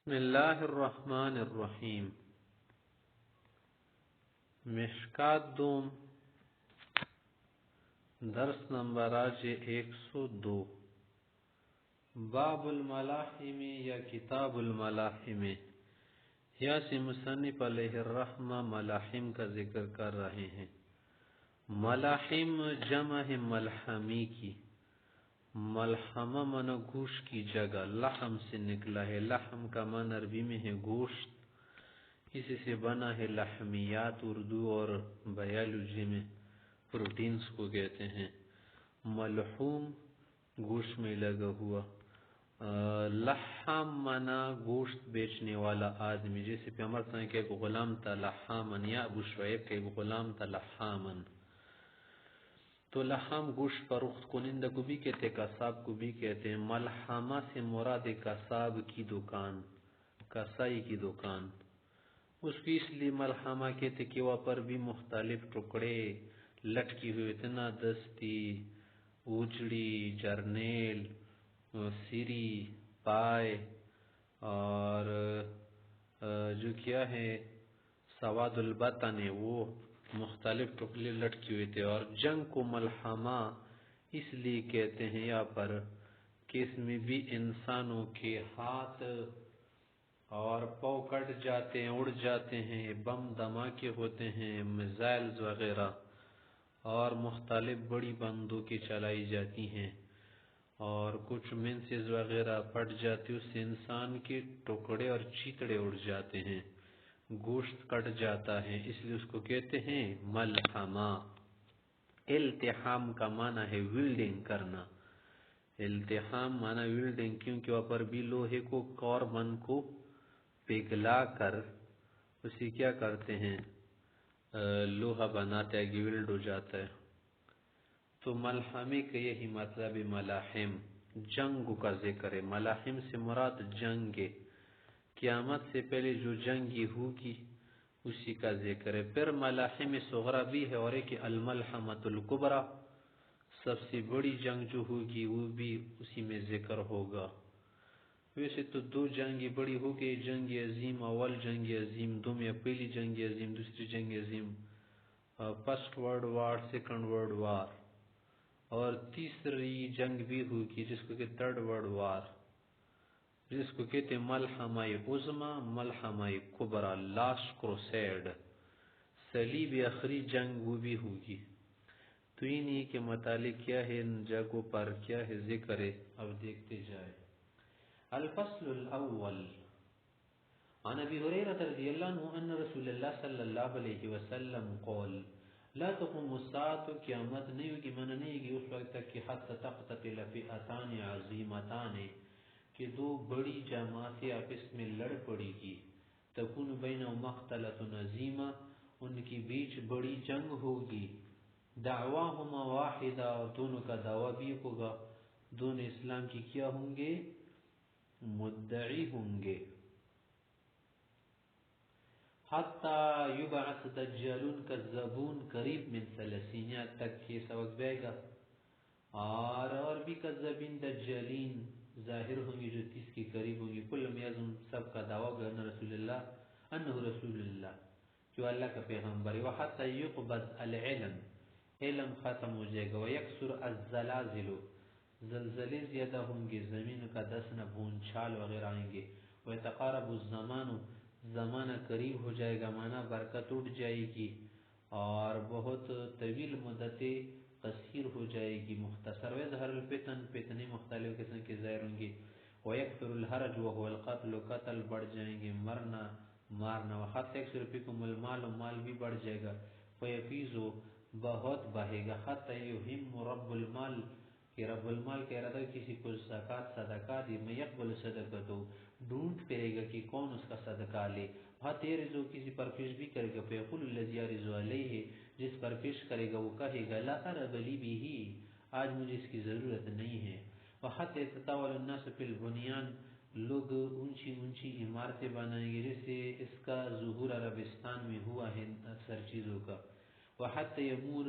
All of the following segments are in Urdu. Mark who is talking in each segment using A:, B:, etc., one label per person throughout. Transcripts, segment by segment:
A: بسم اللہ الرحمن الرحیم. مشکات دوم درس نمبر آج 102. باب الملاحم یا کتاب الملاحم. یاسی مصنف علیہ الرحمہ ملاحم کا ذکر کر رہے ہیں. ملاحم جمع ہے ملحمی کی. ملحمہ من گوشت کی جگہ، لحم سے نکلا ہے. لحم کا من عربی میں ہے گوشت، اسی سے بنا ہے لحمیات. اردو اور بایولوجی میں پروٹینز کو کہتے ہیں. ملحوم گوشت میں لگا ہوا. لحام منا گوشت بیچنے والا آدمی، جیسے پیغمبر صلی اللہ علیہ وسلم کہ ایک غلام تھا لحامن، یا ابو شعیب کہ ایک غلام تھا لحامن. تو لحام گوشت فروخت کنندہ کو بھی کہتے ہیں، قصاب کو بھی کہتے ہیں. ملحمہ سے مراد قصاب کی دکان، کسائی کی دکان. اس کی اس لیے ملحمہ کہتے کہ وہاں پر بھی مختلف ٹکڑے لٹکی ہوئے، اتنا دستی، اجڑی، جرنیل، سری، پائے اور جو کیا ہے سواد البطن ہے، وہ مختلف ٹکڑے لٹکی ہوئے تھے. اور جنگ کو ملحمہ اس لیے کہتے ہیں یہاں پر کہ اس میں بھی انسانوں کے ہاتھ اور پاؤں کٹ جاتے ہیں، اڑ جاتے ہیں، بم دھماکے ہوتے ہیں، میزائلز وغیرہ، اور مختلف بڑی بندوقیں چلائی جاتی ہیں، اور کچھ منسز وغیرہ پھٹ جاتی، اس سے انسان کے ٹکڑے اور چیتڑے اڑ جاتے ہیں، گوشت کٹ جاتا ہے، اس لیے اس کو کہتے ہیں ملحمہ. التحام کا معنی ہے ویلڈنگ کرنا. التحام معنی ویلڈنگ، کیونکہ وہاں پر بھی لوہے کو کاربن کو پگھلا کر اسی کیا کرتے ہیں، لوہا بناتے ہیں، ویلڈ ہو جاتا ہے. تو ملحمے کا یہی مطلب ملاحم، جنگ کا ذکر ہے. ملاحم سے مراد جنگ، قیامت سے پہلے جو جنگی ہوگی اسی کا ذکر ہے. پھر ملاحم صغرا بھی ہے، اور ایک الملحمۃ الکبریٰ، سب سے بڑی جنگ جو ہوگی وہ بھی اسی میں ذکر ہوگا. ویسے تو دو جنگیں بڑی ہو گئی، جنگ عظیم، اول جنگ عظیم، دو میں پہلی جنگ عظیم، دوسری جنگ عظیم، first world war, second world war, اور تیسری جنگ بھی ہوگی جس کو کہ تھرڈ ورلڈ وار، جس کو کہتے ہیں ملحمہ عظمی، ملحمہ کبریٰ، لاسٹ کروسیڈ، صلیب آخری جنگ، وہ بھی ہوگی. تو انہی کے متعلق کیا ہے، ان جگہوں پر کیا ہے ذکر ہے، اب دیکھتے جائے. الفصل الاول. عن ابی ہریرہ رضی اللہ عنہ ان رسول اللہ صلی اللہ علیہ وسلم قال لا تقوم الساعة، قیامت نہیں ہوگی، من نہیں ہوگی اس وقت تک کہ حتی تقتتل فئتان عظیمتان، کہ دو بڑی جماعتیں آپس میں لڑ پڑی گی. تکون بینہم مقتلۃ عظیمہ، ان کی بیچ بڑی جنگ ہوگی. دعواہما واحدہ، اور دونوں کا دعویٰ بھی ہوگا، دونوں اسلام کی کیا ہوں گے، مدعی ہوں گے. حتی یبعث دجالون کذبون قریب من ثلاثین، تک کہ سبق بے گا، اور بھی کذبین دجالین ظاہر ہوں گے جو 30 کے قریب ہوں گے. کلم یزم، سب کا دعویٰ گا رسول اللہ انہ رسول اللہ، جو اللہ کا پیغمبر ہے. وحتی یقبض العلم، علم ختم ہو جائے گا. ویکسر الزلازل، زلزلے زیادہ ہوں گے، زمین کا دسنا، بھونچال وغیرہ آئیں گے. ویتقارب الزمان، زمانہ قریب ہو جائے گا، معنی برکت اٹھ جائے گی، اور بہت طویل مدت قصیر ہو جائے گی، مختصر. ویظہر الفتن، فتنے مختلف قسم کے ظاہر ہوں گے. ویکثر الحرج وهو القتل، قتل بڑھ جائیں گے، مرنا مارنا. وحتی یکثر فیکم المال، مال بھی بڑھ جائے گا. فیفیض، بہت بہے گا. حتی یہم رب المال، کہ رب المال کہہ رہا تھا کسی کو زکوٰۃ صدقہ دی. میں یقبل صدقہ، ڈھونڈ پھرے گا کہ کون اس کا صدقہ لے. حتی یرزو، کسی پر پیش بھی کرے گا. فیقول الذی یرز علیہ، جس پر پیش کرے گا وہ کہے گا لا ارب لی بہ، آج مجھے اس کی ضرورت نہیں ہے. وحتی یتطاول الناس فی البنیان، لوگ اونچی اونچی عمارتیں بنائیں گے، جیسے اس کا ظہور عربستان میں ہوا ہے اکثر چیزوں کا. وحتی یمر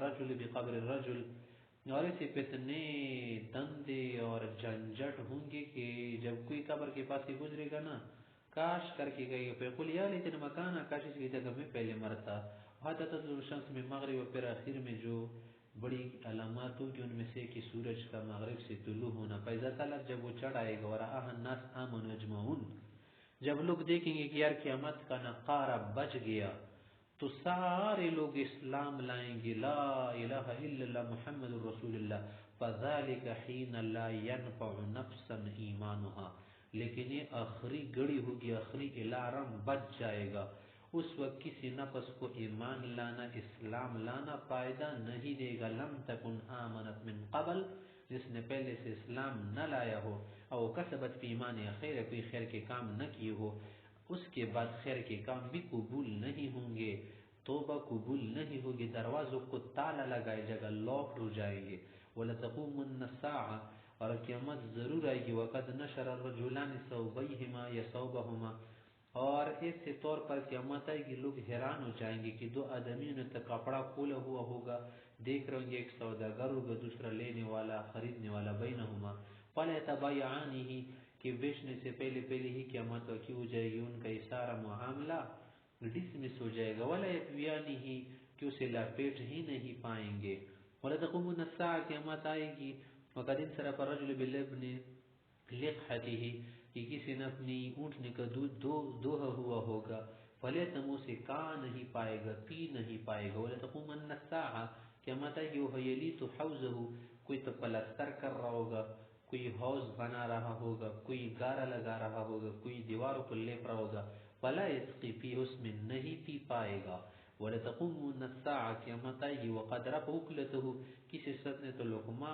A: رجل بقبر الرجل، اور ایسے فتنے دندے اور جھنجٹ ہوں گے کہ جب کوئی قبر کے پاس سے گزرے گا نا، کاش کر کے گئے پہ قل یا لیتن مکانا، کاش اس کی جگہ میں پہلے مرتا. حتی تطلع الشمس میں مغرب، و پھر آخر میں جو بڑی علامات ہوگی ان میں سے کہ سورج کا مغرب سے طلوع ہونا. فیضا طلعت، جب وہ چڑھ آئے گا، ورآہا الناس آمنوا اجمعون، جب لوگ دیکھیں گے کہ یار قیامت کا نقارہ بچ گیا، تو سارے لوگ اسلام لائیں گے، لا الہ الا اللہ محمد رسول اللہ. فذلک حین لا ينفع نفسا ایمانها، لیکن یہ آخری گڑی ہوگی، آخری الارم بچ جائے گا. اس وقت کسی نفس کو ایمان لانا، اسلام لانا فائدہ نہیں دے گا. لم تکن آمنت من قبل، جس نے پہلے سے اسلام نہ لایا ہو، او کسبت فی ایمانها خیر، کوئی خیر کے کام نہ کیے ہو، اس کے بعد خیر کے کام بھی قبول نہیں ہوں گے، توبہ قبول نہیں ہوگی، دروازوں کو تالا لگائے جگہ لاک ہو جائیں گے. وَلَتَقُومُنَّ السَّاعَةُ، اور قیامت ضرور آئے گی. وَقَدْ نَشَرَ الرَّجُلَانِ ثَوْبَيْهِمَا يَا ثَوْبَهُمَا، اور ایسے طور پر قیامت آئے گی لوگ حیران ہو جائیں گے کہ دو آدمیوں نے تو کپڑا کھولا ہوا ہوگا، دیکھ رہے ہوں گے ایک سوداگر ہوگا دوسرا لینے والا خریدنے والا. بینہما، فَلَا يَتَبَايَعَانِهِ، کہ بیچنے سے پہلے ہی قیامت کی ہو جائے گی ان کا یہ سارا معاملہ ڈسمس ہو جائے گا. وَلَا يَتْوِيَانِهِ، کہ اسے لپیٹ ہی نہیں پائیں گے. وَلَتَقُومُنَّ السَّاعَةُ، قیامت آئے گی. وَقَدْ انصَرَفَ الرَّجُلُ بِالْإِبْنِ لِقْحَتِهِ، کہ کسی نے اپنی اونٹنے کا دودھ دوہا ہوا ہوگا، فلیتم، اسے کھا نہیں پائے گا، پی نہیں پائے گا. وَلَتَقُومَنَّ السَّاعَةُ، قیامت آئے گی. وَهُوَ يَلِيتُ حَوْضَهُ، کوئی تو پلستر کر رہا ہوگا، کوئی حوض بنا رہا ہوگا، کوئی گارا لگا رہا ہوگا، کوئی دیواروں کو لیپ رہا ہوگا. فَلَا يَسْقِي فِيهِ، اس میں نہیں پی پائے گا. وَلَتَقُومُنَّ السَّاعَةُ، قیامت آئے گی. وَقَدْ رَفَعَ أُكْلَتَهُ، کسی شخص نے تو لقمہ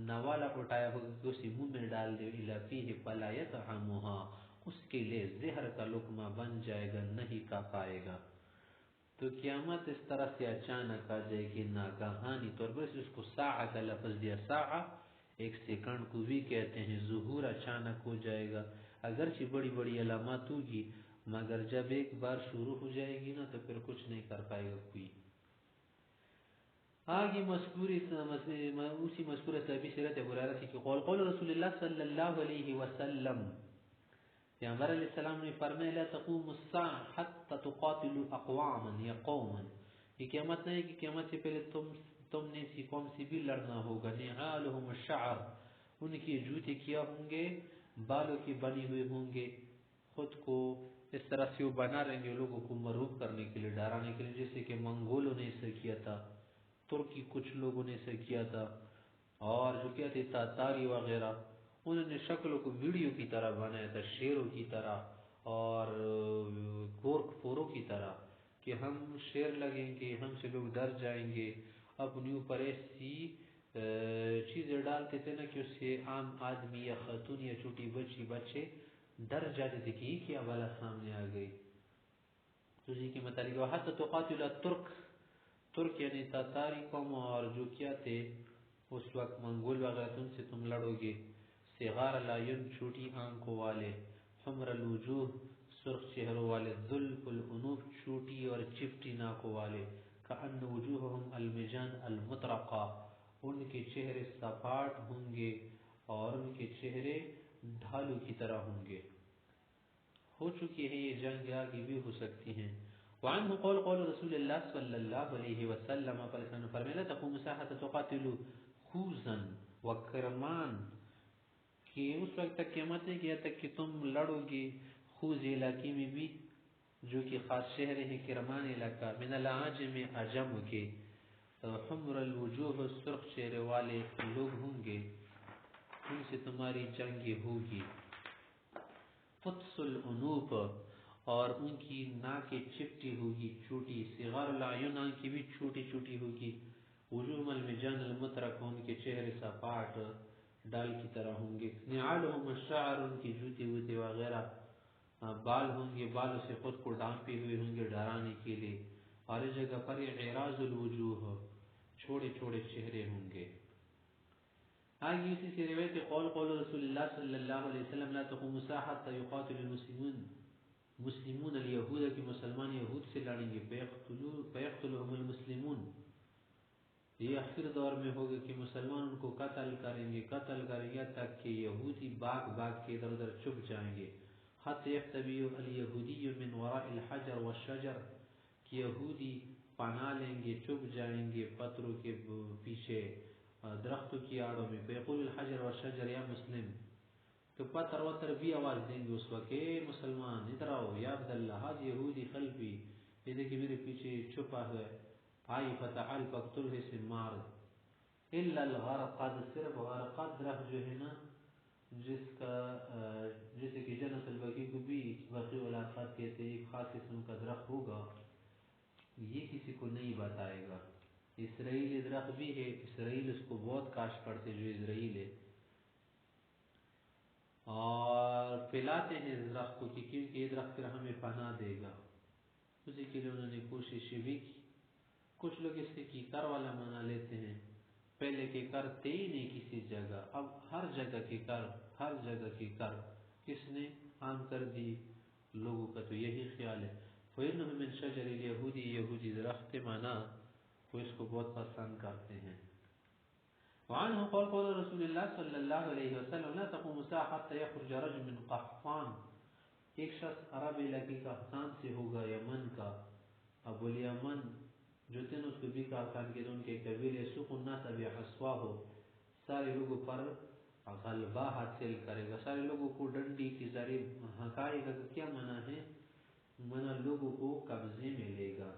A: نوالا اٹھایا ہوگا کہ اسے منہ میں ڈال دے. إِلَّا فِيهِ فَلَا يَطْعَمُهَا، اس کے لیے زہر کا لقمہ بن جائے گا، نہیں کھا پائے گا. تو قیامت اس طرح سے اچانک آ جائے گی، ناگہانی طور پر. اس کو ساعہ کا لفظ دیا. ساعہ ایک سیکنڈ کو بھی کہتے ہیں. ظہور اچانک ہو جائے گا، اگرچہ بڑی بڑی علامات ہوگی، مگر جب ایک بار شروع ہو جائے گی نا تو پھر کچھ نہیں کر پائے گا کوئی. آگے اسی مذکورہ صحابی سیرت ابو ہریرہ کی قول رسول اللہ صلی اللہ علیہ وسلم، پیغمبر علیہ السلام نے فرمایا لا تقوم الساعة حتى تقاتل اقواما یا قوما، یہ قیامت نہیں کہ قیامت سے پہلے تم نے اسی قوم سے بھی لڑنا ہوگا. نعالهم الشعر، ان کی جوتے کیا ہوں گے، بالوں کی بنی ہوئے ہوں گے، خود کو اس طرح سے وہ بنا رہیں گے لوگوں کو مرعوب کرنے کے لیے، ڈرانے کے لیے، جیسے کہ منگولوں نے اسے کیا تھا، ترکی کچھ لوگوں نے اسے کیا تھا، اور جو کیا تھے تاتاری وغیرہ، انہوں نے شکلوں کو ویڈیو کی طرح بنایا تھا، شیروں کی طرح اور گورکھ پوروں کی طرح، کہ ہم شیر لگیں گے، ہم سے لوگ ڈر جائیں گے. اپنے اوپر ایسی چیزیں ڈالتے تھے نا کہ اس سے عام آدمی یا خاتون یا چھوٹی بچے ڈر جاتے تھے کہ یہ کیا والا سامنے آ گئی. تو اسی کے متعلق حتی تقاتل ترک یعنی تاتاری قوم، اور جو کیا تھے اس وقت منگول وغیرہ، تم سے تم لڑو گے. صغار العیون، چھوٹی آنکھوں والے، حمر الوجوہ، سرخ چہروں والے، ذلف الانوف، چھوٹی اور چپٹی ناکوں والے. کأن وجوہہم المجان المطرقہ، ان کے چہرے سپاٹ ہوں گے اور ان کے چہرے ڈھالوں کی طرح ہوں گے. ہو چکی ہے یہ جنگ، آگے بھی ہو سکتی ہیں. وعنہ قول رسول اللہ صلی اللہ علیہ وسلم، فرمایا تقوم الساعة تقاتل خوزا وکرمان، کہ اس وقت تک قیامت نہیں کیا تک کہ تم لڑو گے خوز علاقے میں بھی، جو کہ خاص شہر ہے کرمان علاقہ، من العاجم عجم کے، حمر الوجوہ، سرخ چہرے والے لوگ ہوں گے، ان سے تمہاری جنگ ہوگی. قدس الانوف، اور ان کی ناکیں چپٹی ہوگی، چھوٹی. صغار العیون، آنکھیں بھی چھوٹی چھوٹی ہوگی. وجوہ المجان المطرق، ان کے چہرے سپاٹ ڈال کی طرح ہوں گے. نعالهم الشعر، ان کی جوتے ووتے وغیرہ بال ہوں گے، بالوں سے خود کو ڈانپے ہوئے ہوں گے ڈرانے کے لیے. اور اس جگہ پر اعراض الوجوہ، چھوڑے چھوڑے چہرے ہوں گے. آگے اسی سے روایت قول رسول اللہ صلی اللہ علیہ وسلم لا تقوم الساعة حتى يقاتل مسلمون اليهود، کہ مسلمان یہود سے لڑیں گے. فیقتلهم المسلمون، یہ آخر دور میں ہوگا کہ مسلمان ان کو قتل کریں گے یہاں تک کہ یہودی باغ کے ادھر ادھر چھپ جائیں گے. حتی یحتبی الیہودی من وراء الحجر والشجر، کہ یہودی پناہ لیں گے، چھپ جائیں گے پتھروں کے پیچھے، درختوں کی آڑوں میں. فیقول الحجر والشجر یا مسلم، تو پتھر وتر بھی آواز دیں گے اس وقت، اے مسلمان ادھر آؤ، یا عبداللہ حاج یہودی خلفی، یہ دیکھیں میرے پیچھے چھپا ہے، آئی فتعال فقتلہ سے مار. الا الغرقد، صرف غرقد درخت جو ہے نا، جس کا جیسے کہ جنت البقیع کو بھی بقیع الغرقد کہتے ہیں، ایک خاص قسم کا درخت ہوگا، یہ کسی کو نہیں بتائے گا. اسرائیلی درخت بھی ہے، اسرائیل اس کو بہت کاشت کرتے جو اسرائیل ہے، اور پلاتے ہیں اس درخت کو، کیونکہ یہ درخت پھر ہمیں پناہ دے گا. اسی کے لیے انہوں نے کوشش بھی کی. کچھ لوگ اس سے کیکر والا منا لیتے ہیں، پہلے کیکر تھے ہی نہیں کسی جگہ، اب ہر جگہ کیکر، ہر جگہ کیکر. کس نے عام کر دی؟ لوگوں کا تو یہی خیال ہے. فَإِنَّهُ مِنْ شَجَرِ الْيَهُودِ، یہودی درخت مانا وہ اس کو بہت پسند کرتے ہیں. وعنه قول رسول اللہ صلی اللہ علیہ وسلم لا تقوم الساعة حتى يخرج رجل من قحطان، ایک شخص عرب علاقے قحطان سے ہوگا، یمن کا. ابو الیمن جو تھے اس کو بھی قحطان کے، ان کے قبیلے سوق الناس بحصوا ہو، سارے لوگوں پر غلبہ حاصل کرے گا، سارے لوگوں کو ڈنڈی کی ضریب ہکائے گا. کیا منع ہے؟ منع لوگوں کو قبضے میں لے گا،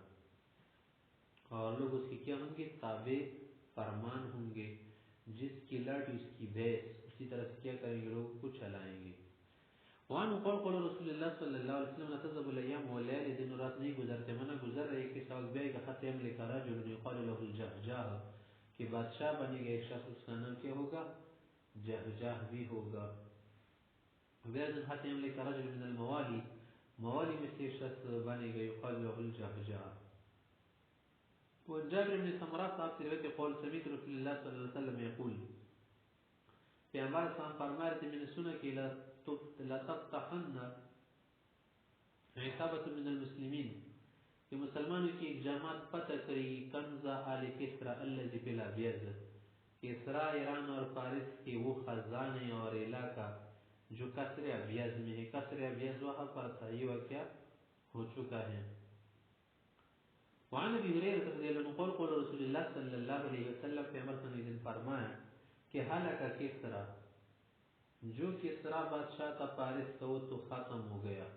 A: اور لوگ اس کی کیا ہوں گے؟ تابع فرمان ہوں گے. جس کی لٹ اس کی بھینس، اسی طرح سے کیا کریں گے؟ لوگوں کو چلائیں گے. وعنہ قول رسول اللہ صلی اللہ علیہ وسلم لا تذهب الايام والليالي، دن و رات نہیں گزرتے، منع گزر رہے کہ سوال بیائے گا حتی یملک رجل یقال له الجحجاح، کہ بادشاہ بنے گا ایک شخص، اس کا نام کیا ہوگا؟ جحجاح بھی ہوگا. حتی یملک رجل من الموالی، موالی میں سے ایک شخص بنے گا یقال له الجحجاح. وجابر بن سمرہ صاحب سے روایت قول سمیت رسول اللہ صلی اللہ علیہ وسلم یقول، پیغمبر اسلام فرما رہے تھے میں نے سنا کہ لتفتحن عصابۃ من المسلمین، کہ مسلمانوں کی ایک جماعت پتہ کرے گی کنز آل کسرا الذی فی الابیض، کسرا ایران اور فارس کے وہ خزانے اور علاقہ جو قصر ابیض میں ہے. قصر ابیض وہاں پر تھا، یہ واقعہ ہو چکا ہے. وعن ابی ہریرہ رضی اللہ عنہ قول رسول اللہ صلی اللہ علیہ وسلم، پیغمبر صلی اللہ علیہ وسلم فرمایا کہ ہلاکا کسرا، جو کسرا بادشاہ تھا فارس کا وہ تو ختم ہو گیا،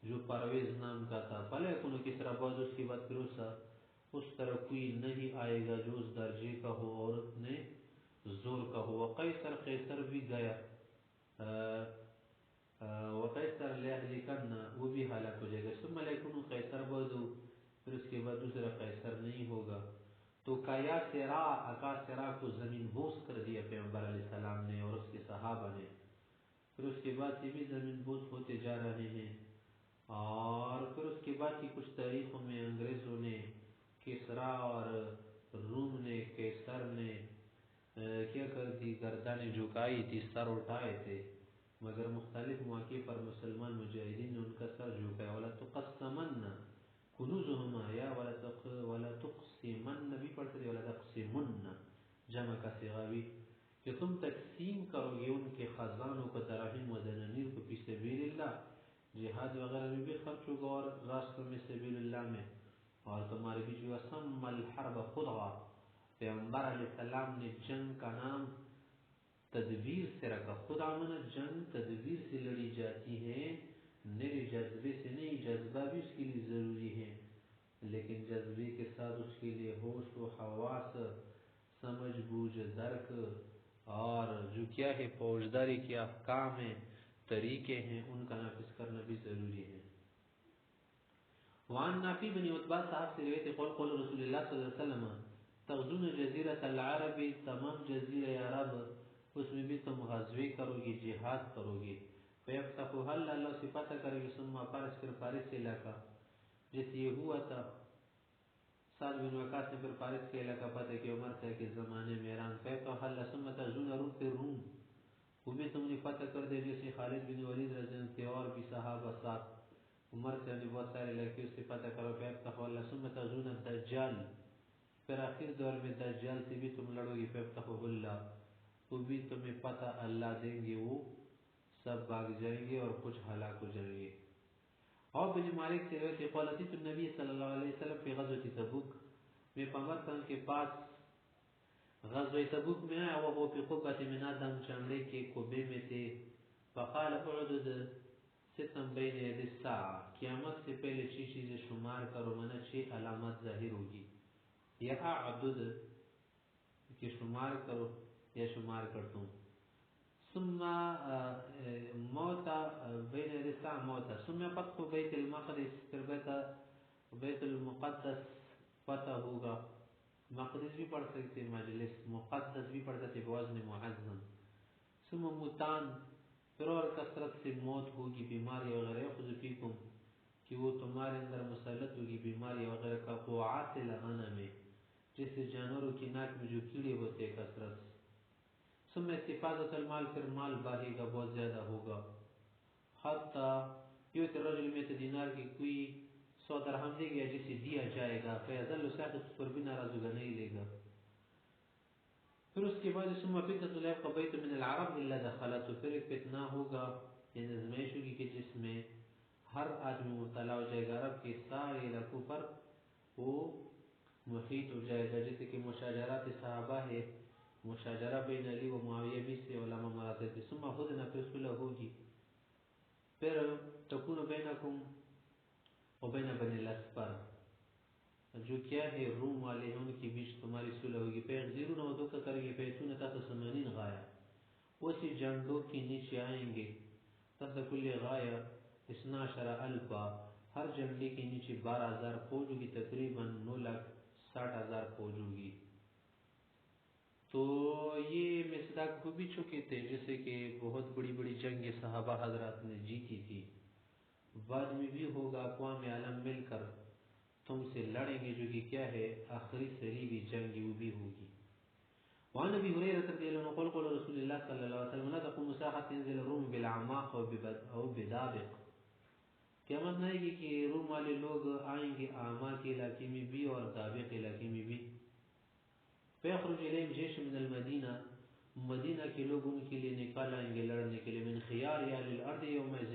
A: جو پرویز نام کا تھا. فلا یکون کسرا بعد، اس کی بعد پھر اس طرح کوئی نہیں آئے گا جو اس درجے کا ہو اور اتنے زور کا ہو. وقیصر، قیصر بھی گیا، وقیصر لیہلکن، وہ بھی ہلاک ہو جائے گا. ثم لا یکون قیصر بعد، پھر اس کے بعد دوسرا قیصر نہیں ہوگا. تو کایا سرا، اکا سرا کو زمین بوس کر دیا پیغمبر علیہ السلام نے اور اس کے صحابہ نے. پھر اس کے بعد یہ بھی زمین بوس ہوتے جا رہے ہیں. اور پھر اس کے بعد کی کچھ تاریخوں میں انگریزوں نے، کسرا اور روم نے، قیصر نے کیا کر دی؟ گردانیں جھکائی تھی، سر اٹھائے تھے، مگر مختلف مواقع پر مسلمان مجاہدین نے ان کا سر جھکایا. ولا تقسمن کنوزهما، یا ولا تقسمن بھی پڑھتے تھے، ولا تقسمن جمع کا صیغہ، کہ تم تقسیم کرو گے ان کے خزانوں کو، دراہم و دنانیر کو، فی سبیل اللہ، جہاد وغیرہ میں بھی خرچ ہوگا اور راستوں میں سبیل اللہ میں، اور تمہارے بیچ میں. سم الحرب خدعہ، پیغمبر علیہ السلام نے جنگ کا نام تدبیر سے رکھا. خدعہ منا جنگ تدبیر سے لڑی جاتی ہے، میرے جذبے سے نہیں. جذبہ بھی اس کے لیے ضروری ہے، لیکن جذبے کے ساتھ اس کے لیے ہوش و حواس، سمجھ بوجھ درک، اور جو کیا ہے فوجداری کے احکام ہیں، طریقے ہیں، ان کا نافذ کرنا بھی ضروری ہے. وعن نافع بن عتبہ صاحب سے روایت قول رسول اللہ صلی اللہ علیہ وسلم تغزون جزیرۃ العرب، تمام جزیرہ عرب اس میں بھی تم غزوے کرو گے، جہاد کرو گے. فیفتحوا، اللہ سے فتح کرے گی. ثم فارس، پھر فارس سے علاقہ، جیسے یہ ہوا تھا سعد بن وقاص نے پھر فارس کے علاقہ فتح کیا عمر سے کے زمانے میں ایران. فیفتحوا اللہ، ثم تغزون روم، پھر روم وہ بھی تم نے فتح کر دے، جیسے خالد بن ولید رضی اللہ عنہ کے اور بھی صحابہ ساتھ عمر سے نے بہت سارے علاقے اس سے فتح کرو. فیفتحوا اللہ ثم تغزون الدجال، پھر آخر دور میں دجال سے بھی تم لڑو گے، فیفتحہ اللہ، وہ بھی تمہیں پتہ اللہ دیں گے، وہ سب بھاگ جائیں گے اور کچھ ہلاک ہو جائیں گے۔ اور بن مالک سے روایت ہے قال اتیت النبی صلی اللہ علیہ وسلم فی غزوۃ تبوک، میں پیغمبر صلی اللہ علیہ وسلم کے پاس غزوہ تبوک میں آیا، وہ فی قبۃ من آدم، چمڑے کے قبے میں تھے، فقال اعدد ستم بین ید الساعہ، قیامت سے پہلے 6 چیزیں شمار کرو، منا 6 علامات ظاہر ہوگی، یا اعدد کہ شمار کرو یا شمار کرتا ہوں، ثم موتا بین ید الساعہ موتا، ثم فتح بیت المقدس، پھر بیت المقدس فتح ہوگا، مقدس بھی پڑھ سکتے مجلس، مقدس بھی پڑھ سکتے بوزن معظم، ثم موتان، پھر اور کثرت سے موت ہوگی، بیماری وغیرہ، یخذ فیکم کہ وہ تمہارے اندر مسلط ہوگی بیماری وغیرہ، کا قوعات الغنم، جیسے جانوروں کی ناک میں جو کیڑے ہوتے کثرت سے، ثم استفادۃ المال، پھر مال بڑھے گا، بہت زیادہ ہوگا، حتی یؤتی الرجل 100 دینار کی کوئی 100 درہم دے گیا جسے دیا جائے گا، فیظل ساخط، پر بھی ناراض ہوگا، نہیں لے گا۔ پھر اس کے بعد ثم فتنة لا يبقى بيت من العرب الا دخلته، پھر ایک فتنہ ہوگا یعنی ازمائش ہوگی کہ جس میں ہر آدمی مبتلا ہو جائے گا، عرب کے سارے علاقوں پر وہ محیط ہو جائے گا، جیسے کہ مشاجرات صحابہ ہے، مشاجرہ بین علی و معاویہ بھی سے علماء مراتے تھے، ثم ہدنہ، پھر صلح ہوگی، پھر تکون بینکم و بین بنی الاصفر، جو کیا ہے روم والے ہیں ان کے بیچ تمہاری صلح ہوگی، فیغزرون و دھوکہ کریں گے، فیتون تحت 80 غایہ، اسی جنڈوں کے نیچے آئیں گے، تحت کل غایہ 12,000، ہر جنڈے کے نیچے 12,000 فوج ہوگی، تقریباً 9,60,000 فوج ہوگی۔ تو یہ مصداق ہو بھی چکے تھے، جیسے کہ بہت بڑی بڑی جنگ صحابہ حضرات نے جیتی تھی، بعد میں بھی ہوگا، اقوام عالم مل کر تم سے لڑیں گے، جو کہ کیا ہے آخری صلیبی جنگ، وہ بھی ہوگی۔ وعن ابی ہریرہ رضی اللہ عنہ قال قال رسول اللہ صلی اللہ علیہ وسلم لا تقوم الساعة ينزل الروم بالعماق او بدابق، قیامت نہیں گی کہ روم والے لوگ آئیں گے اعماق کے علاقے میں بھی اور دابق علاقے میں بھی، فیخرج الیہم جیش من المدینہ، مدینہ کے لوگ ان کے لیے نکال آئیں گے لڑنے کے لیے، من خیار اہل الارض یومئذ،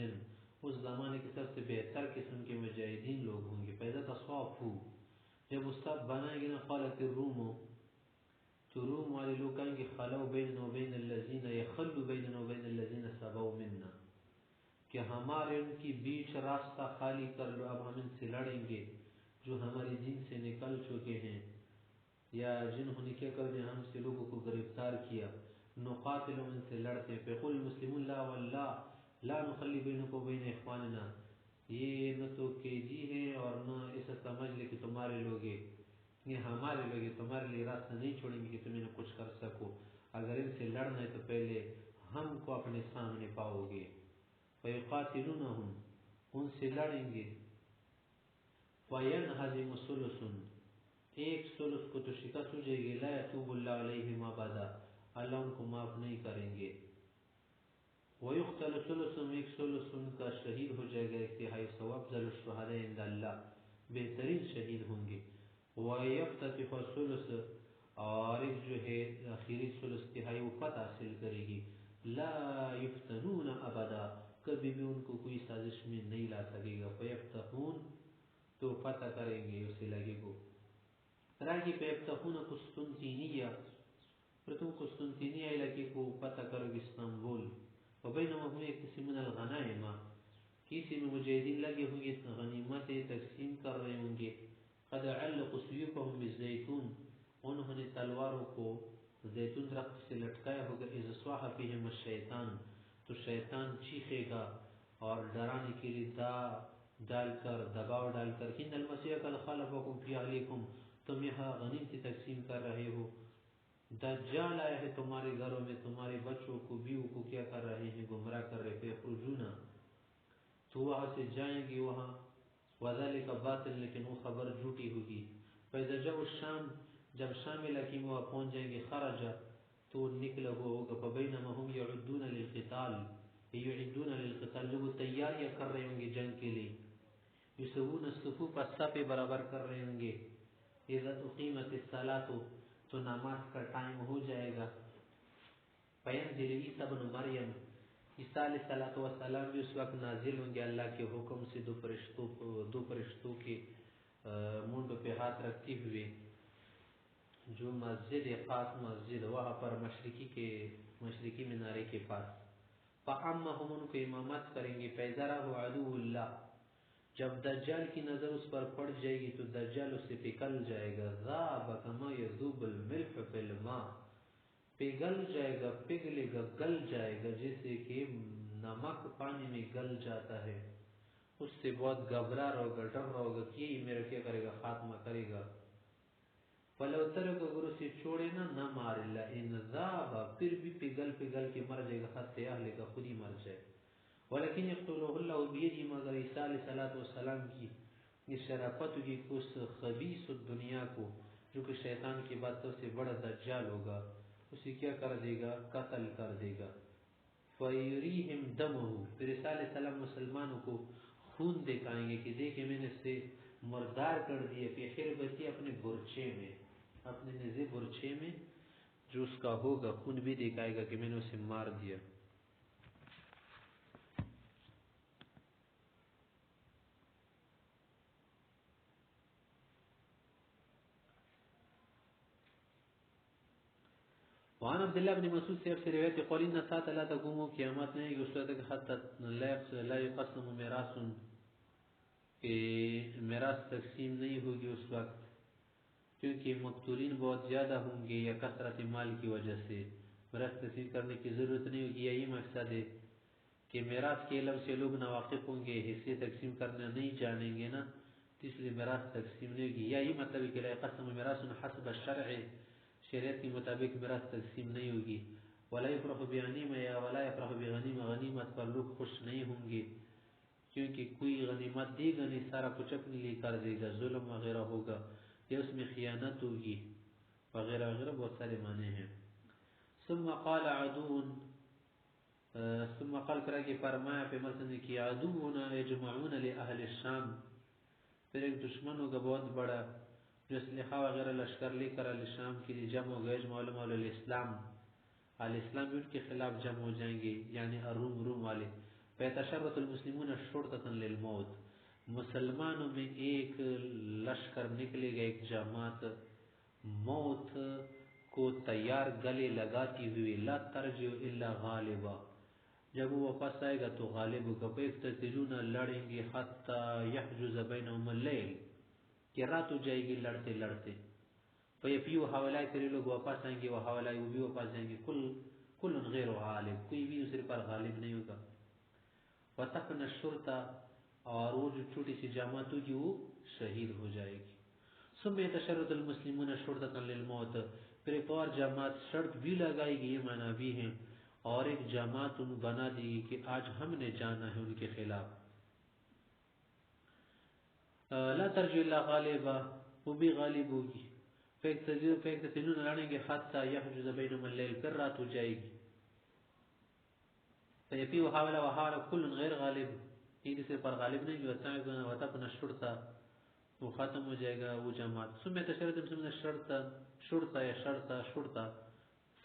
A: اس زمانے کے سب سے بہتر قسم کے مجاہدین لوگ ہوں گے، فاذا تصافوا، جب اس سب بنائیں گے نا، قالت الروم، تو روم والے لوگ کہیں گے خلو بیننا وبین الذین، یخلو بیننا وبین الذین سبوا منا، کہ ہمارے ان کی بیچ راستہ خالی کر لو، اب ہم ان سے لڑیں گے جو ہمارے دین سے نکل چکے ہیں، یا جنہوں نے کیا کر دیا ہم سے لوگوں کو گرفتار کیا، نقاتل، ان سے لڑتے، فیقول المسلمون لا واللہ لا نخلی بینکم وبین اخواننا، یہ نہ تو قیدی ہیں اور نہ ایسا سمجھ لے کہ تمہارے لوگ ہیں، یہ ہمارے لوگ ہیں، تمہارے لیے راستہ نہیں چھوڑیں گے کہ تمہیں نہ کچھ کر سکو، اگر ان سے لڑنا ہے تو پہلے ہم کو اپنے سامنے پاؤ گے، فیقاتلونہم، ان سے لڑیں گے، فینہزم ثلث، ایک ثلث کو تو شکست ہو جائے گی، لا یتوب اللہ علیہم ابدا، اللہ ان کو معاف نہیں کریں گے، ویقتل ثلث، ایک ثلث ان کا شہید ہو جائے گا، ایک تہائی، وافضل الشہداء عند اللہ، بہترین شہید ہوں گے، ویفتتح ثلث، اور ایک جو ہے آخری ثلث تہائی وہ فتح حاصل کرے گی، لا یفتنون ابدا، کبھی بھی ان کو کوئی سازش میں نہیں لا سکے گا، فیفتحون، تو فتح کریں گے اس علاقے کو، راگی فیفتحون قسطنطینیہ، پھر تم قسطنطینیہ علاقے کو فتح کرو گے، استنبول، وبینما هم یقتسمون الغنائم، کسی میں مجاہدین لگے ہوں گے غنیمتیں تقسیم کر رہے ہوں گے، قد علقوا سیوفهم بالزیتون، انہوں نے تلواروں کو زیتون درخت سے لٹکایا ہوگا، اذ صاح فیہم الشیطان، تو شیطان چیخے گا اور ڈرانے کے لیے ڈال کر دباؤ ڈال کر، ان المسیح قد خلفکم فی اہلیکم، تم یہاں غنیمتیں تقسیم کر رہے ہو، دجال آیا ہے تمہارے گھروں میں، تمہارے بچوں کو بیوی کو کیا کر رہے ہیں، گمراہ کر رہے، فیخرجون، تو وہاں سے جائیں گے وہاں، وذالک باطل، لیکن وہ خبر جھوٹی ہوگی، فاذا جاءوا الشام، جب شام علاقے میں وہ پہنچ جائیں گے، خرج، تو نکلا ہوا ہوگا، فبینما هم یعدون للقتال، یعدون للقتال، جب وہ تیاریاں کر رہے ہوں گے جنگ کے لیے، یسوون الصفوف، صف برابر کر رہے ہوں گے، اذا اقیمت الصلاۃ تو نماز کا ٹائم ہو جائے گا. فینزل عیسی ابن مریم عیسیٰ علیہ السلام بھی اس وقت نازل ہوں گے اللہ کے حکم سے دو فرشتوں کے منڈوں پہ ہاتھ رکھتے ہوئے. جو مسجد خاص مسجد وہاں پر مشرقی مینارے کے پاس. فَأَمَّهُمْ ان کو امامت کریں گے. فَإِذَرَهُ عَدُوُ اللَّهِ جب دجال کی نظر اس پر پڑ جائے گی تو دجال اس سے پگھل جائے گا. ذَابَ كَمَا يَذُوبُ الْمِلْحُ فِي الْمَاءِ پگھل جائے گا پگھلے گا گل جائے گا جیسے کہ نمک پانی میں گل جاتا ہے. اس سے بہت گھبرا رہا ہوگا ڈر رہا ہوگا کہ یہ میرا کیا کرے گا خاتمہ کرے گا. فَلَوْ تَرَكَ اگر اسے چھوڑے نہ مارے لَإِنْ ذَابَ پھر بھی پگھل کے مر جائے گا حتى يهلك خود ہی مر جائے. وَلَكِنْ يَقْتُلُهُ اللَّهُ بِيَدِهِ مگر عیسیٰ علیہ السلام کی یہ شرافت ہوگی کہ اس خبیث دنیا کو جو کہ شیطان کے بعد سب سے بڑا دجال ہوگا اسے کیا کر دے گا قتل کر دے گا. فَيُرِيهِمْ دَمُهُ پھر عیسیٰ علیہ السلام مسلمانوں کو خون دکھائیں گے کہ دیکھیں میں نے اسے مردار کر دیا کہ خربتی اپنے برچے میں اپنے نزے برچے میں جو اس کا ہوگا خون بھی دکھائے گا کہ میں نے اسے مار دیا. وعن عبداللہ بن مسعود سے سے روایت ہے قول ان الساعة لا تقوم قیامت نہیں کہ اس وقت حتی لا يقسم میراث کہ میراث تقسیم نہیں ہوگی اس وقت کیونکہ مقتولین بہت زیادہ ہوں گے یا کثرت مال کی وجہ سے میراث تقسیم کرنے کی ضرورت نہیں ہوگی. یہی مقصد ہے کہ میراث کے علم سے لوگ ناواقف ہوں گے حصے تقسیم کرنا نہیں جانیں گے نا تو اس لیے میراث تقسیم نہیں ہوگی. یہی مطلب ہے کہ لا يقسم میراث حسب الشرع شریعت کے مطابق میراث تقسیم نہیں ہوگی. ولا يفرح بغنیمہ یا ولا يفرح بغنیمہ غنیمت پر لوگ خوش نہیں ہوں گے کیونکہ کوئی غنیمت دے گا نہیں سارا کچھ اپنے لیے کر دے گا ظلم وغیرہ ہوگا یا اس میں خیانت ہوگی وغیرہ وغیرہ بہت سارے معنی ہیں. ثم قال عدو ثم قال کرا کہ فرمایا پیغمبر صلی اللہ علیہ وسلم کہ عدونا یجمعون لأهل الشام پھر ایک دشمن ہوگا بہت بڑا جو اسلحہ وغیرہ لشکر لے کر علی شام کے لیے جمع ہو گئے علماء الاسلام الاسلام بھی ان کے خلاف جمع ہو جائیں گے یعنی روم والے. فیتشرط المسلمون شرطة للموت مسلمانوں میں ایک لشکر نکلے گا ایک جماعت موت کو تیار گلے لگاتی ہوئی لا ترجع الا غالبا جب وہ واپس آئے گا تو غالب ہوگا. فیقتتلون لڑیں گے حتی یحجز بینہم اللیل کہ رات ہو جائے گی لڑتے لڑتے. فیفیو حوالائے پھر لوگ واپس آئیں گے وہ حوالائے وہ بھی واپس جائیں گے کل غیر غالب کوئی بھی دوسرے پر غالب نہیں ہوگا. وتفن الشرطہ اور وہ جو چھوٹی سی جماعت ہوگی وہ شہید ہو جائے گی. ثم يتشرط المسلمون شرطة للموت پھر ایک اور جماعت شرط بھی لگائے گی یہ معنی بھی ہیں اور ایک جماعت ان بنا دی گی کہ آج ہم نے جانا ہے ان کے خلاف. لا ترجع الا غالبا وہ بھی غالب ہوگی. فیقتتلون لڑیں گے حتی یحجز بینہم اللیل پھر رات ہو جائے گی. فیفیو حاولا وحاولا کل غیر غالب یہ دوسرے پر غالب نہیں ہوتا. وتفن الشرطہ وہ ختم ہو جائے گا وہ جماعت. ثم يتشرط المسلمون شرطہ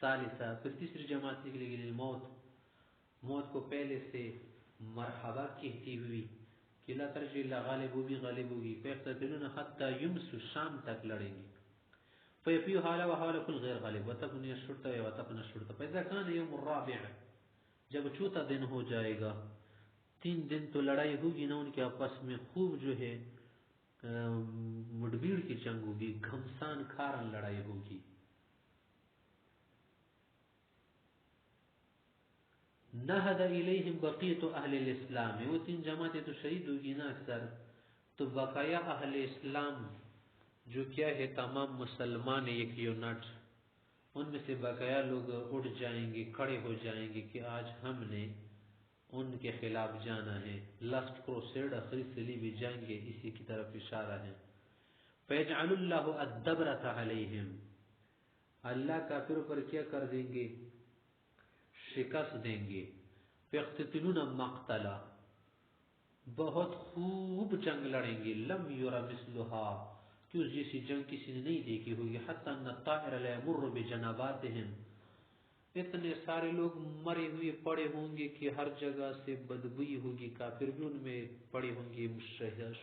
A: ثالثہ پھر تیسری جماعت نکلے گی موت کو پہلے سے مرحبا کہتی ہوئی کہ لا ترجع الا غالب وہ بھی غالب ہوگی. فیقتتلون حتی یمسوا شام تک لڑیں گی. فیفیو حالا وحاولا کل غیر غالب وتفن الشرطہ وتفن الشرطہ. فاذا كان يوم الرابع جب چوتھا دن ہو جائے گا 3 دن تو لڑائی ہوگی نا ان کے آپس میں خوب جو ہے مڈبیڑ کی جنگ ہوگی گھمسان کھارن لڑائی ہوگی. نہد الیہم بقیت اہل الاسلام وہ 3 جماعتیں تو شہید ہوگی نا اکثر تو بقایا اہل اسلام جو کیا ہے تمام مسلمان ایک یونٹ ان میں سے بقایا لوگ اٹھ جائیں گے کھڑے ہو جائیں گے کہ آج ہم نے ان کے خلاف جانا ہے. لاسٹ کروسیڈ آخری صلیب بھی جائیں گے اسی کی طرف اشارہ ہے. فیجعل اللہ الدبرۃ علیہم اللہ کافروں پر کیا کر دیں گے شکست دیں گے. فیقتتلون مقتلا بہت خوب جنگ لڑیں گے لم یرى مثلها کہ اس جیسی جنگ کسی نے نہیں دیکھی ہوگی. حتی ان الطائر لا یمر بجناباتہم، اتنے سارے لوگ مرے ہوئے پڑے ہوں گے کہ ہر جگہ سے بدبوئی ہوگی. کافر بھی ان میں پڑے ہوں گے،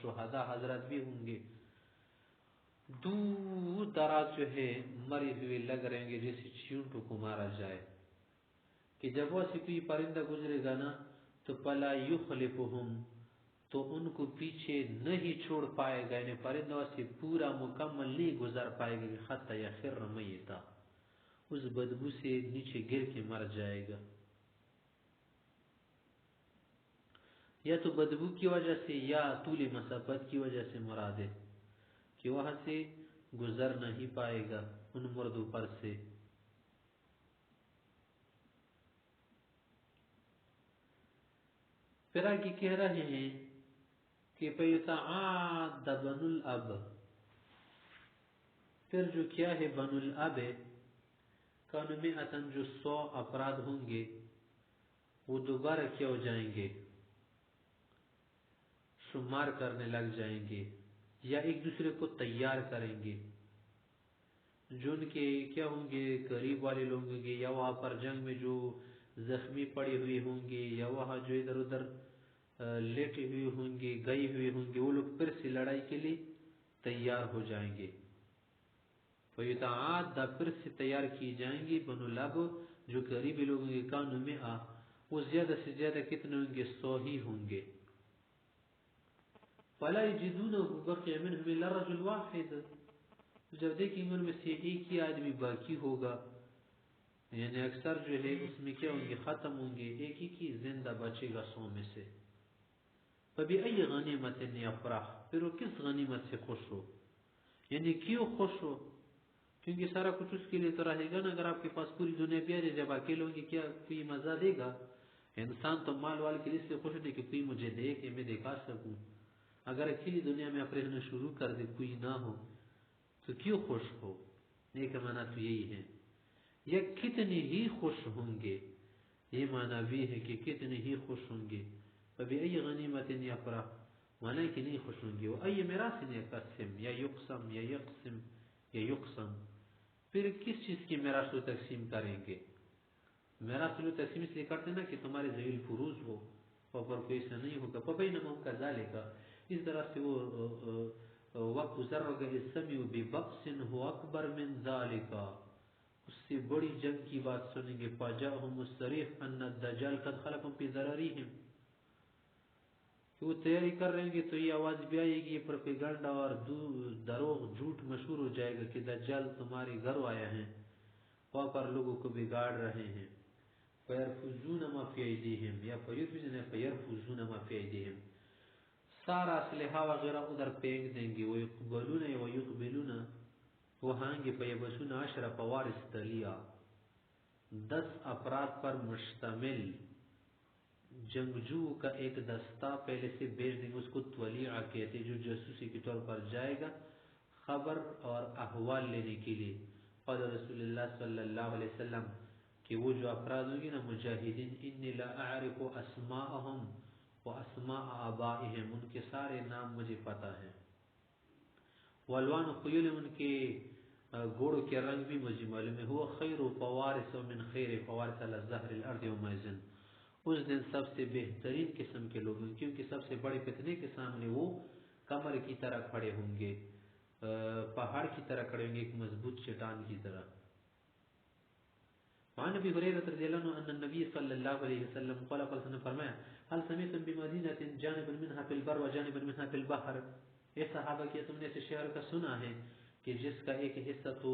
A: شہداء حضرات بھی ہوں گے. دور دراز جو ہے مرے ہوئے لگ رہیں گے جیسے چیونٹوں کو مارا جائے. کہ جب وہ سے کوئی پرندہ گزرے گا نا تو پلا یخلفہم، تو ان کو پیچھے نہیں چھوڑ پائے گا، یعنی پرندوں سے پورا مکمل نہیں گزر پائے گا. حتی یخر میتا، اس بدبو سے نیچے گر کے مر جائے گا. یا تو بدبو کی وجہ سے یا طول مسافت کی وجہ سے مراد ہے کہ وہاں سے گزر نہیں پائے گا ان مردوں پر سے. پھر آگے کہہ رہے ہیں کہ فَيُتَعَادَ بَنُ الْأَبْ، پھر جو کیا ہے بنو الاب کانو میں اتن جو 100 افراد ہوں گے وہ دوبارہ کیا ہو جائیں گے، شمار کرنے لگ جائیں گے یا ایک دوسرے کو تیار کریں گے. جو ان کے کیا ہوں گے قریب والے لوگ ہوں گے یا وہاں پر جنگ میں جو زخمی پڑے ہوئے ہوں گے یا وہاں جو ادھر ادھر لیٹے ہوئے ہوں گے گئے ہوئے ہوں گے، وہ لوگ پھر سے لڑائی کے لیے تیار ہو جائیں گے. فیتعاد، پھر سے تیار کی جائیں گی بنو لب جو قریبی لوگ ہوں گے. کانو میں وہ زیادہ سے زیادہ کتنے ہوں گے؟ 100 ہی ہوں گے. فلا یجدونه بقي منهم الا رجل واحد، جب دیکھیں گے ان میں سے ایک ہی آدمی باقی ہوگا، یعنی اکثر جو ہے اس میں کیا ہوں گے؟ ختم ہوں گے، ایک ہی کی زندہ بچے گا 100 میں سے. فبأي غنیمت یفرح، پھر وہ کس غنیمت سے خوش ہو، یعنی کیوں خوش ہو؟ کیونکہ سارا کچھ اس کے لیے تو رہے گا نا. اگر آپ کے پاس پوری دنیا بھی آ جائے، جب اکیلے ہوں گے کیا کوئی مزہ دے گا؟ انسان تو مال وال کے لیے خوش ہوتے کہ کوئی مجھے دے کہ میں دکھا سکوں. اگر اکیلی دنیا میں آپ رہنا شروع کر دے کوئی نہ ہو تو کیوں خوش ہو؟ ایک معنی تو یہی ہے. یا کتنے ہی خوش ہوں گے، یہ معنی بھی ہے کہ کتنے ہی خوش ہوں گے. فبأي غنیمت یفرح، معنی کہ نہیں خوش ہوں گے. وہ ای میراث یقسم یا یقسم یا یقسم یا یقسم، پھر کس چیز کی میراث کو تقسیم کریں گے؟ میراث کو تقسیم اس لیے کرتے نا کہ تمہارے ذویل فروز ہو، پر کوئی ایسا نہیں ہوگا. فبینما کذالک، اس طرح سے وہ وقت گزر ہوگا. سمعوا ببأس هو اکبر من ذالک، اس سے بڑی جنگ کی بات سنیں گے. فجاءهم الصریح ان الدجال قد خلقهم في ذراريهم، کہ وہ تیاری کر رہیں گے تو یہ آواز بھی آئے گی، پروپیگنڈا اور دروغ جھوٹ مشہور ہو جائے گا کہ دجال تمہارے گھر آیا ہے، وہاں پر لوگوں کو بگاڑ رہے ہیں. فیرفضون ما فی ایدیہم یا فیرفضون ما فی ایدیہم، سارا اسلحہ وغیرہ ادھر پھینک دیں گے. ویقبلون ویقبلون، وہ ہائیں گے. فیبسون 10 فوارس تلیہ، 10 افراد پر مشتمل جنگجو کا ایک دستہ پہلے سے بھیج دیں گے. اس کو تولیعہ کہتے ہیں، جو جاسوسی کے طور پر جائے گا خبر اور احوال لینے کے لیے. قال رسول اللہ صلی اللہ علیہ وسلم کہ وہ جو افراد ہوں گے نا مجاہدین، انی لا اعرف اسماءهم واسماء آبائهم، ان کے سارے نام مجھے پتہ ہیں. والوان خیول، ان کے گھوڑوں کے رنگ بھی مجھے معلوم ہے. هو خیر فوارس من خیر فوارس على ظهر الارض يومئذ، اس دن سب سے بہترین قسم کے لوگ ہیں، کیونکہ سب سے بڑے فتنے کے سامنے وہ کمر کی طرح کھڑے ہوں گے، پہاڑ کی طرح کھڑے ہوں گے، ایک مضبوط چٹان کی طرح. وعن ابی ہریرہ رضی اللہ عنہ ان النبی صلی اللہ علیہ وسلم قال قال نے فرمایا هل سمعتم بمدینہ جانبا منها في البر وجانبا منها في البحر، اے صحابہ کیا تم نے اس شہر کا سنا ہے کہ جس کا ایک حصہ تو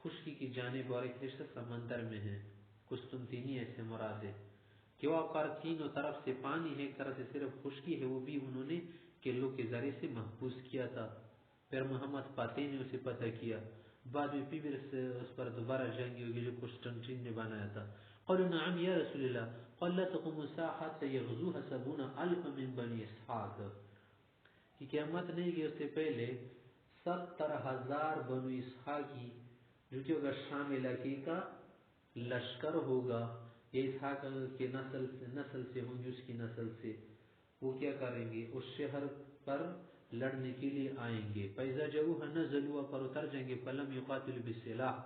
A: خشکی کی جانب اور ایک حصہ سمندر میں ہے؟ قسطنطینیہ سے مراد ہے کہ وہاں پر تینوں طرف سے پانی ہے، ایک طرف سے صرف خشکی ہے، وہ بھی انہوں نے کلوں کے ذریعے سے محفوظ کیا تھا. پھر محمد فاتح نے اسے فتح کیا، بعد میں پھر اس پر دوبارہ جنگی ہوگی جو قسطنطین نے بنایا تھا. قالوا نعم یا رسول اللہ، قال لا تقوم الساعة حتى يغزوها 70,000 من بني اسحاق، کہ قیامت نہیں گئی اس سے پہلے 70,000 بنو اسحاقی جو کہ اگر شام علاقے کا لشکر ہوگا، یہ اسحاق کے نسل سے ہوں گے، اس کی نسل سے وہ کیا کریں گے؟ اس شہر پر لڑنے کے لیے آئیں گے. فَإِذَا جَاءُوهَا نَزَلُوا پر اتر جائیں گے. فَلَمْ يُقَاتِلُوا بِالسِّلَاحِ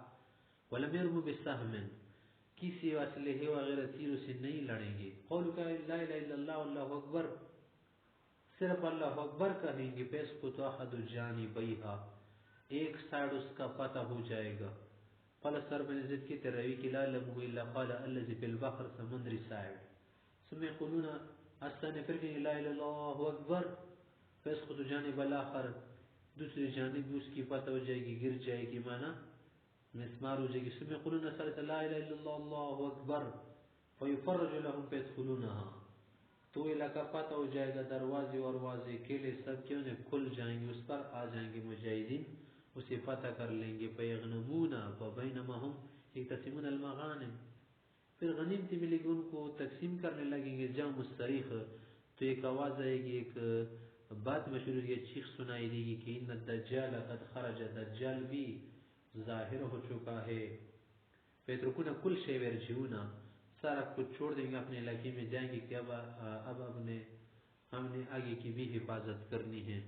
A: وَلَمْ يَرْمُوا بِالسَّهْمٍ کسی اسلحے وغیرہ تیروں سے نہیں لڑیں گے. قولوا لا الہ الا اللہ واللہ اکبر صرف اللہ اکبر کہیں گے. فَيَسْقُطُ أَحَدُ جَانِبَيْهَا ایک سائڈ اس کا پتہ ہو جائے گا. قال سر بن زید کی تراوی کی لا لمه الا قال الذي في البحر سمندری سائڈ. ثم يقولون الثاني پھر کہیں لا الہ الا اللہ اکبر. فَيَسْقُطُ جانب الاخر دوسری جانب اس کی پتہ ہو جائے گی گر جائے گی مانا مسمار ہو جائے گی. ثم يقولون الثالث لا الہ الا اللہ اللہ اکبر فيفرج لهم فيدخلونها تو علاقہ پتہ ہو جائے گا دروازے اور واضح کیلے سب کیوں نے کھل جائیں گے اس پر آ جائیں گے مجاہدین اسے فتح کر لیں گے. فَيَغْنَمُونَ وَبَيْنَمَا هُمْ يَقْتَسِمُونَ الْمَغَانِمَ پھر غنیمت ملے گی ان کو تقسیم کرنے لگیں گے. جام الصریخ تو ایک آواز آئے گی ایک بات مشہور ہے چیخ سنائی دے گی کہ ان الدجال قد خرج دجال بھی ظاہر ہو چکا ہے. فَيَتْرُكُونَ كُلَّ شَيْءٍ وَيَرْجِعُونَ سارا کچھ چھوڑ دیں گے اپنے علاقے میں جائیں گے کہ اب ہم نے آگے کی بھی حفاظت کرنی ہے.